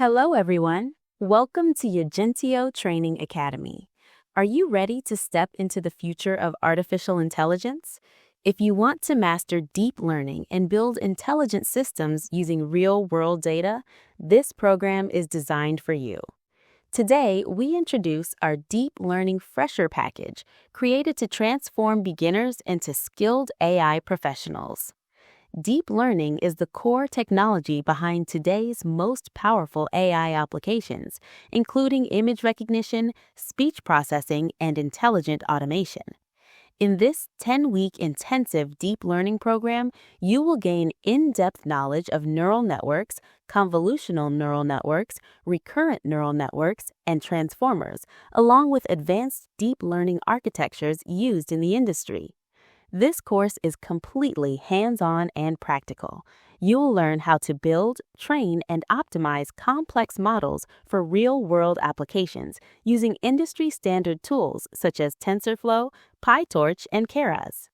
Hello, everyone. Welcome to Yajentio Training Academy. Are you ready to step into the future of artificial intelligence? If you want to master deep learning and build intelligent systems using real-world data, this program is designed for you. Today, we introduce our Deep Learning Fresher Package, created to transform beginners into skilled AI professionals. Deep learning is the core technology behind today's most powerful AI applications, including image recognition, speech processing, and intelligent automation. In this 10-week intensive deep learning program, you will gain in-depth knowledge of neural networks, convolutional neural networks, recurrent neural networks, and transformers, along with advanced deep learning architectures used in the industry. This course is completely hands-on and practical. You'll learn how to build, train, and optimize complex models for real-world applications using industry-standard tools such as TensorFlow, PyTorch, and Keras.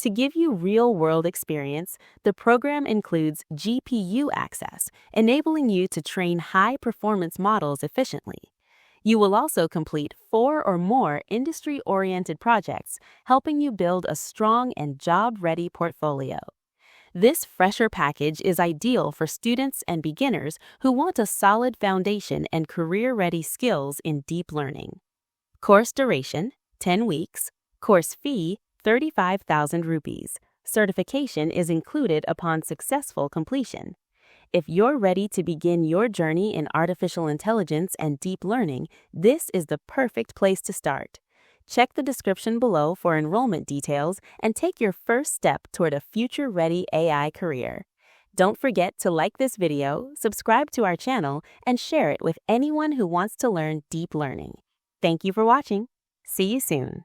To give you real-world experience, the program includes GPU access, enabling you to train high-performance models efficiently. You will also complete 4 or more industry-oriented projects, helping you build a strong and job-ready portfolio. This fresher package is ideal for students and beginners who want a solid foundation and career-ready skills in deep learning. Course duration, 10 weeks. Course fee, 35,000 rupees. Certification is included upon successful completion. If you're ready to begin your journey in artificial intelligence and deep learning, this is the perfect place to start. Check the description below for enrollment details and take your first step toward a future-ready AI career. Don't forget to like this video, subscribe to our channel, and share it with anyone who wants to learn deep learning. Thank you for watching. See you soon.